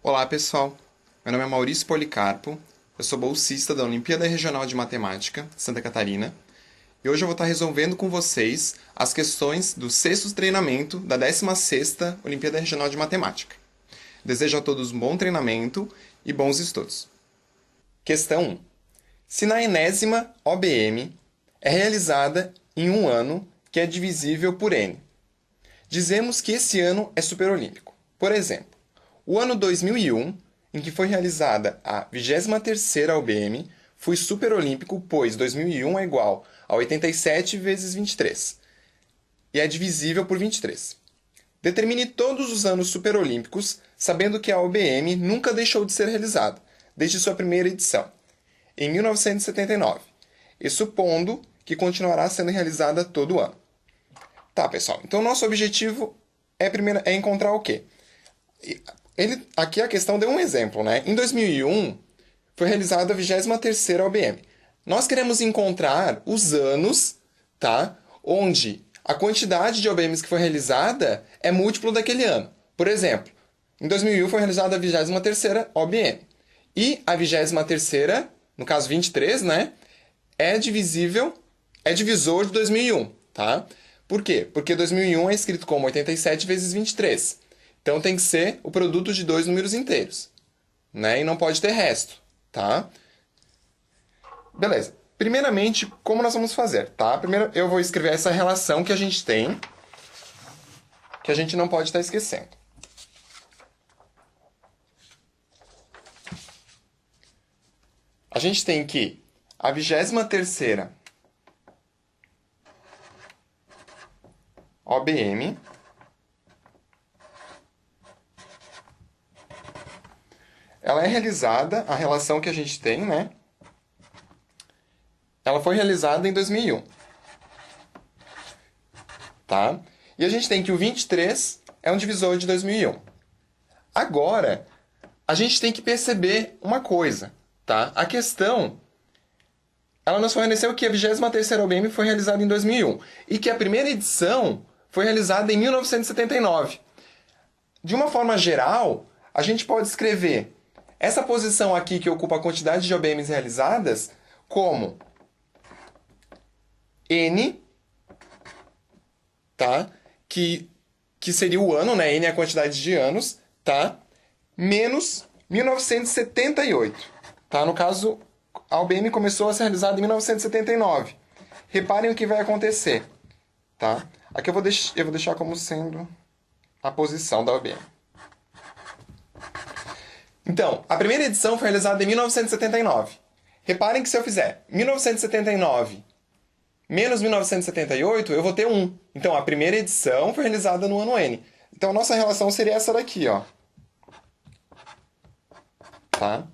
Olá, pessoal. Meu nome é Maurício Policarpo. Eu sou bolsista da Olimpíada Regional de Matemática, Santa Catarina. E hoje eu vou estar resolvendo com vocês as questões do sexto treinamento da 16ª Olimpíada Regional de Matemática. Desejo a todos um bom treinamento e bons estudos. Questão 1. Se na enésima OBM é realizada em um ano que é divisível por n, dizemos que esse ano é superolímpico. Por exemplo, o ano 2001, em que foi realizada a 23ª OBM, foi superolímpico, pois 2001 é igual a 87 vezes 23 e é divisível por 23. Determine todos os anos superolímpicos, sabendo que a OBM nunca deixou de ser realizada, desde sua primeira edição, em 1979, e supondo que continuará sendo realizada todo ano. Tá, pessoal, então nosso objetivo é encontrar o quê? Aqui a questão deu um exemplo, né? Em 2001, foi realizada a 23ª OBM. Nós queremos encontrar os anos, tá? Onde a quantidade de OBMs que foi realizada é múltiplo daquele ano. Por exemplo, em 2001 foi realizada a 23ª OBM. E a 23ª, no caso 23, né? É divisor de 2001, tá? Por quê? Porque 2001 é escrito como 87 vezes 23. Então tem que ser o produto de dois números inteiros, né? E não pode ter resto, tá? Beleza. Primeiramente, como nós vamos fazer, tá? Primeiro eu vou escrever essa relação que a gente tem, que a gente não pode estar esquecendo. A gente tem que a 23ª OBM ela é realizada, a relação que a gente tem, né? Ela foi realizada em 2001. Tá? E a gente tem que o 23 é um divisor de 2001. Agora, a gente tem que perceber uma coisa, tá? A questão, ela nos forneceu que a 23ª OBM foi realizada em 2001 e que a primeira edição foi realizada em 1979. De uma forma geral, a gente pode escrever essa posição aqui, que ocupa a quantidade de OBMs realizadas, como N, tá? Que seria o ano, né? N é a quantidade de anos, tá? Menos 1978, tá? No caso, a OBM começou a ser realizada em 1979. Reparem o que vai acontecer, tá? Aqui eu vou deixar como sendo a posição da OBM. Então, a primeira edição foi realizada em 1979. Reparem que se eu fizer 1979 menos 1978, eu vou ter 1. Então, a primeira edição foi realizada no ano N. Então, a nossa relação seria essa daqui, ó. Tá?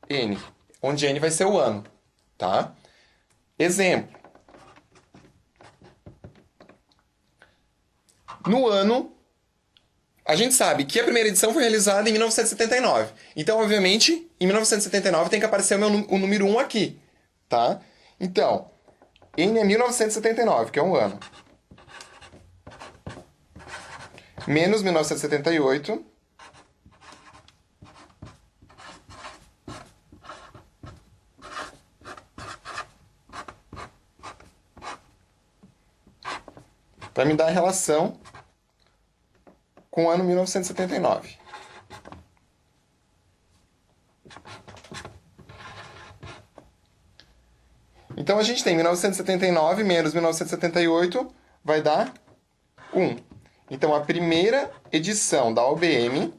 N. Onde N vai ser o ano. Tá? Exemplo. No ano, a gente sabe que a primeira edição foi realizada em 1979. Então, obviamente, em 1979 tem que aparecer o número 1 aqui, tá? Então, N é 1979, que é um ano. Menos 1978. Para me dar a relação com o ano 1979. Então, a gente tem 1979 menos 1978 vai dar 1. Então, a primeira edição da OBM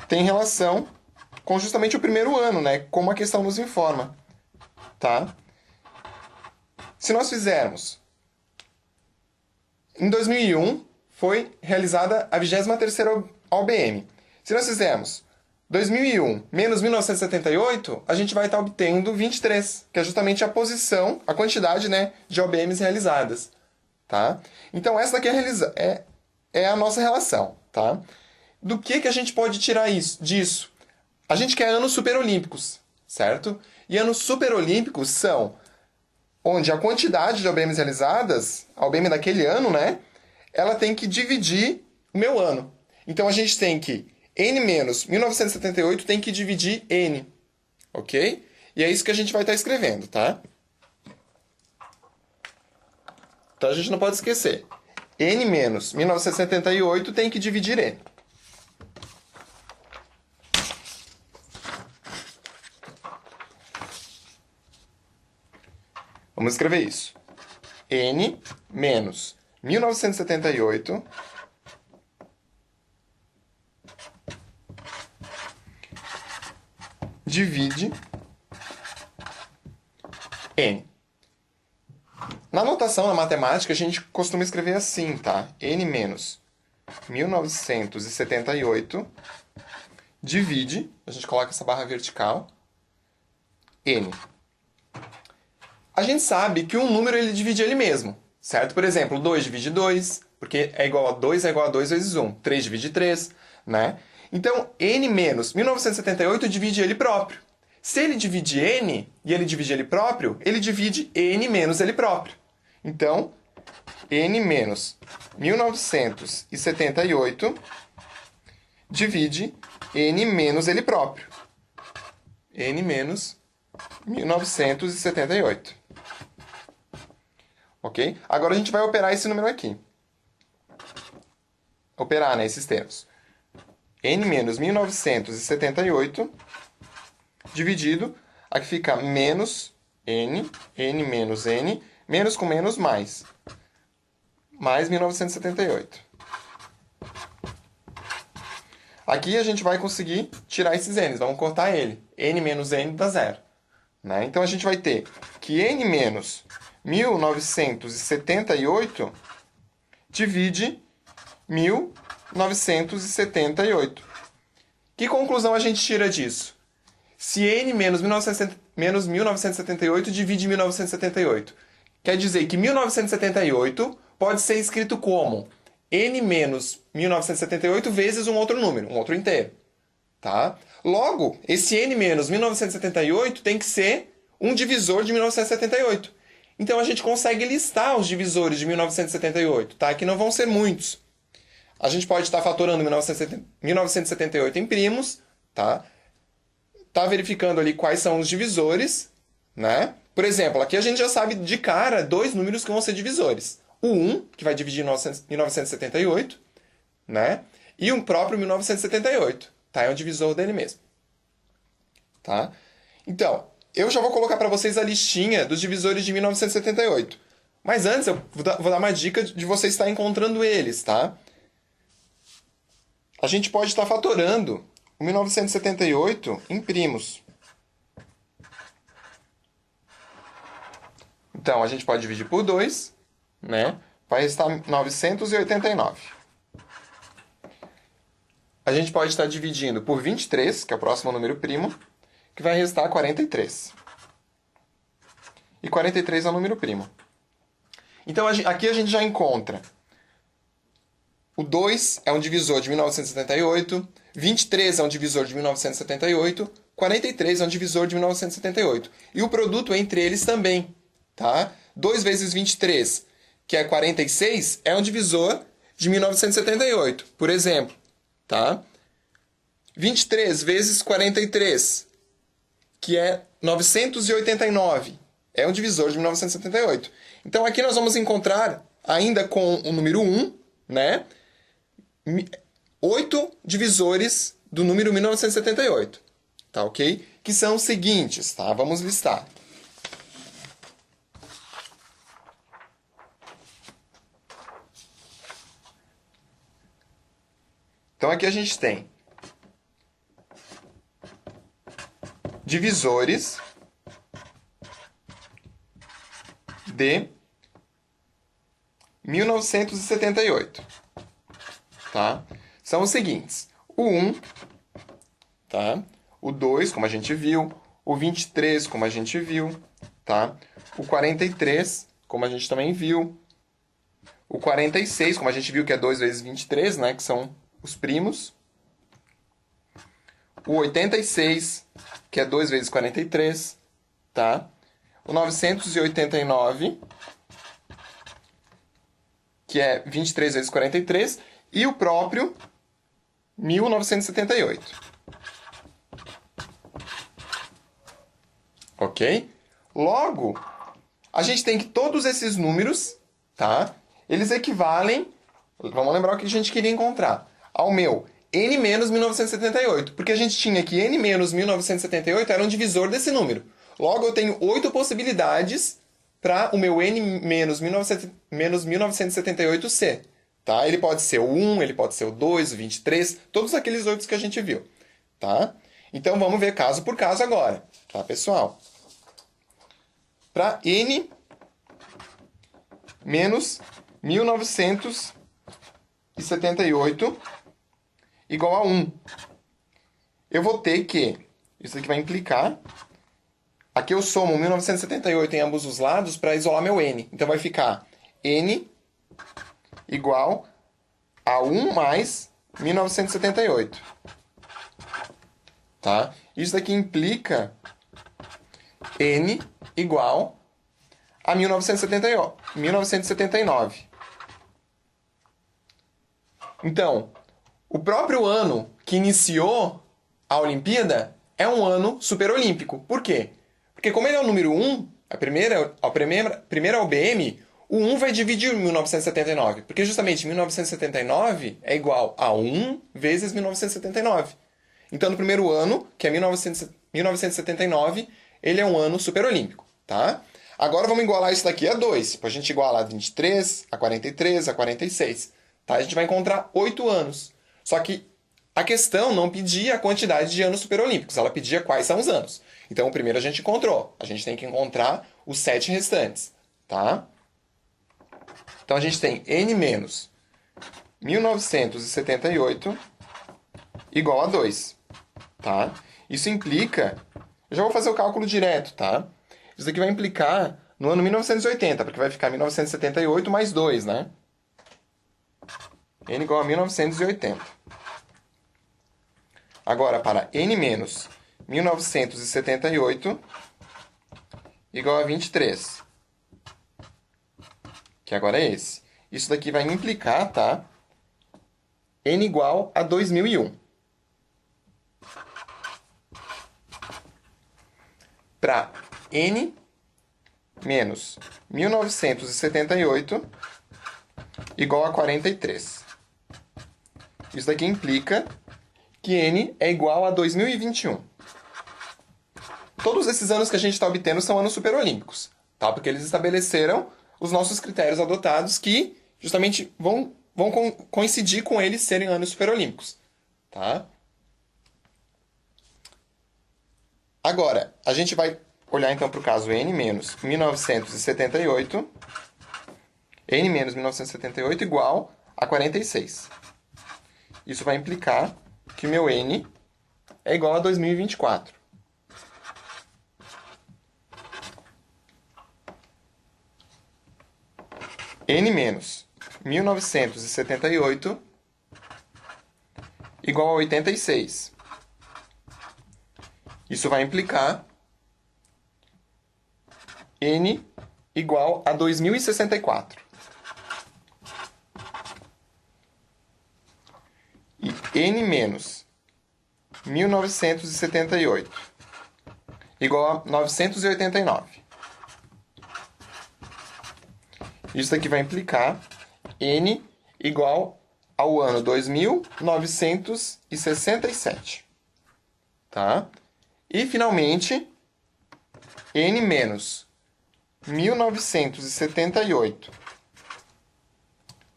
tem relação com justamente o primeiro ano, né? Como a questão nos informa. Tá? Se nós fizermos em 2001 foi realizada a 23ª OBM. Se nós fizermos 2001 menos 1978, a gente vai estar obtendo 23, que é justamente a posição, a quantidade, né, de OBMs realizadas. Tá? Então, essa daqui é a nossa relação. Tá? Do que a gente pode tirar disso? A gente quer anos superolímpicos, certo? E anos superolímpicos são onde a quantidade de OBMs realizadas, a OBM daquele ano, né, ela tem que dividir o meu ano. Então a gente tem que n menos 1978 tem que dividir n, ok? E é isso que a gente vai estar escrevendo, tá? Então a gente não pode esquecer. N menos 1978 tem que dividir n. Vamos escrever isso. N menos 1978 divide n. Na notação, na matemática, a gente costuma escrever assim, tá? N menos 1978 divide, a gente coloca essa barra vertical, n. A gente sabe que um número ele divide ele mesmo, certo? Por exemplo, 2 divide 2, porque é igual a 2 vezes 1. 3 divide 3, né? Então, n menos 1978 divide ele próprio. Se ele divide n e ele divide ele próprio, ele divide n menos ele próprio. Então, n menos 1978 divide n menos ele próprio. N menos 1978. Ok? Agora a gente vai operar esse número aqui. Operar, né, esses termos. N menos 1978 dividido, aqui fica menos n, n menos n, menos com menos mais 1978. Aqui a gente vai conseguir tirar esses n's, vamos cortar ele. N menos n dá zero. Né? Então a gente vai ter que n menos 1978 divide 1978. Que conclusão a gente tira disso? Se n menos 1978 divide 1978, quer dizer que 1978 pode ser escrito como n menos 1978 vezes um outro número, um outro inteiro. Tá? Logo, esse n menos 1978 tem que ser um divisor de 1978. Então a gente consegue listar os divisores de 1978, tá? Que não vão ser muitos. A gente pode estar fatorando 1978 em primos, tá? Tá verificando ali quais são os divisores, né? Por exemplo, aqui a gente já sabe de cara dois números que vão ser divisores. O 1, que vai dividir 1978, né? E o próprio 1978, tá? É o divisor dele mesmo. Tá? Então, eu já vou colocar para vocês a listinha dos divisores de 1978. Mas antes, eu vou dar uma dica de você estar encontrando eles, tá? A gente pode estar fatorando o 1978 em primos. Então, a gente pode dividir por 2, né? Vai restar 989. A gente pode estar dividindo por 23, que é o próximo número primo, que vai restar 43. E 43 é o número primo. Então, aqui a gente já encontra o 2 é um divisor de 1978, 23 é um divisor de 1978, 43 é um divisor de 1978. E o produto entre eles também, tá? 2 vezes 23, que é 46, é um divisor de 1978, por exemplo, tá? 23 vezes 43, que é 989, é um divisor de 1978. Então aqui nós vamos encontrar, ainda com o número 1, né? 8 divisores do número 1978, tá ok? Que são os seguintes, tá? Vamos listar. Então aqui a gente tem divisores de 1978. Tá? São os seguintes: o 1, tá? O 2, como a gente viu, o 23, como a gente viu, tá? O 43, como a gente também viu, o 46, como a gente viu que é 2 vezes 23, né, que são os primos, o 86, que é 2 vezes 43, tá? O 989, que é 23 vezes 43, e o próprio 1978. Ok? Logo, a gente tem que todos esses números, tá? Eles equivalem, vamos lembrar o que a gente queria encontrar, ao meu n menos 1978, porque a gente tinha que n menos 1978 era um divisor desse número. Logo, eu tenho 8 possibilidades para o meu n menos 1978 ser. Tá? Ele pode ser o 1, ele pode ser o 2, o 23, todos aqueles 8 que a gente viu. Tá? Então, vamos ver caso por caso agora. Tá, pessoal? Para n menos 1978 igual a 1. Eu vou ter que... Isso aqui vai implicar... Aqui eu somo 1978 em ambos os lados para isolar meu n. Então vai ficar n igual a 1 mais 1978. Tá? Isso daqui implica n igual a 1979. Então, o próprio ano que iniciou a Olimpíada é um ano superolímpico. Por quê? Porque como ele é o número 1, a primeira OBM, o 1 vai dividir 1979. Porque justamente 1979 é igual a 1 vezes 1979. Então, no primeiro ano, que é 1979, ele é um ano superolímpico, tá? Agora vamos igualar isso daqui a 2. Depois a gente iguala a 23, a 43, a 46. Tá? A gente vai encontrar 8 anos. Só que a questão não pedia a quantidade de anos superolímpicos, ela pedia quais são os anos. Então, o primeiro a gente encontrou. A gente tem que encontrar os 7 restantes, tá? Então, a gente tem n menos 1978 igual a 2, tá? Isso implica... Eu já vou fazer o cálculo direto, tá? Isso aqui vai implicar no ano 1980, porque vai ficar 1978 mais 2, né? N igual a 1980. Agora, para n menos 1978 igual a 23. Que agora é esse. Isso daqui vai implicar, tá? N igual a 2001. Para n menos 1978 igual a 43. Isso daqui implica que n é igual a 2021. Todos esses anos que a gente está obtendo são anos superolímpicos, tá? Porque eles estabeleceram os nossos critérios adotados que justamente vão coincidir com eles serem anos superolímpicos, tá? Agora, a gente vai olhar então para o caso n menos 1978. N menos 1978 igual a 46. Isso vai implicar que o meu n é igual a 2024. N menos 1978 igual a 86. Isso vai implicar n igual a 2064. E n menos 1978 igual a 989. Isso aqui vai implicar n igual ao ano 2967. Tá? E, finalmente, n menos 1978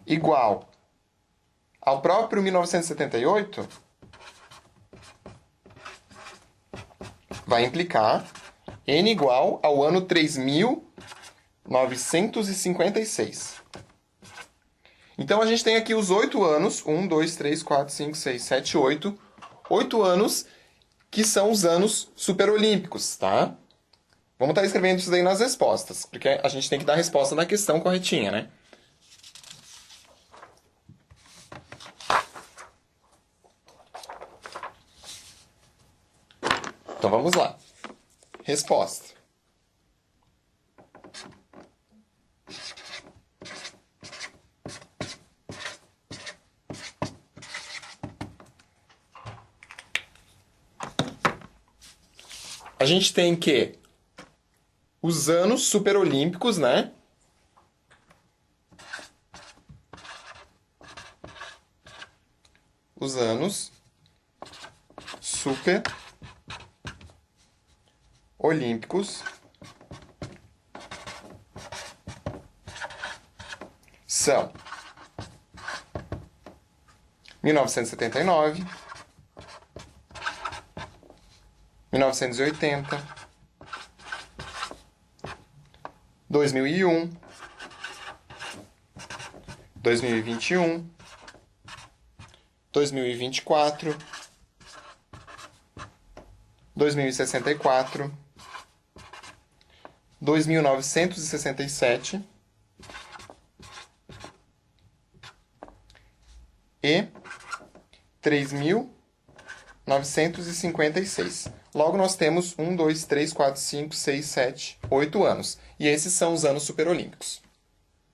igual ao próprio 1978 vai implicar n igual ao ano 3956. Então, a gente tem aqui os 8 anos, 1, 2, 3, 4, 5, 6, 7, 8. 8 anos que são os anos superolímpicos, tá? Vamos estar escrevendo isso daí nas respostas, porque a gente tem que dar a resposta na questão corretinha, né? Então, vamos lá. Resposta. A gente tem que os anos superolímpicos, né? Os anos superolímpicos são 1979, 1980, 2001, 2021, 2024, 2064, 2967 e 3.956. Logo, nós temos 1, 2, 3, 4, 5, 6, 7, 8 anos. E esses são os anos superolímpicos.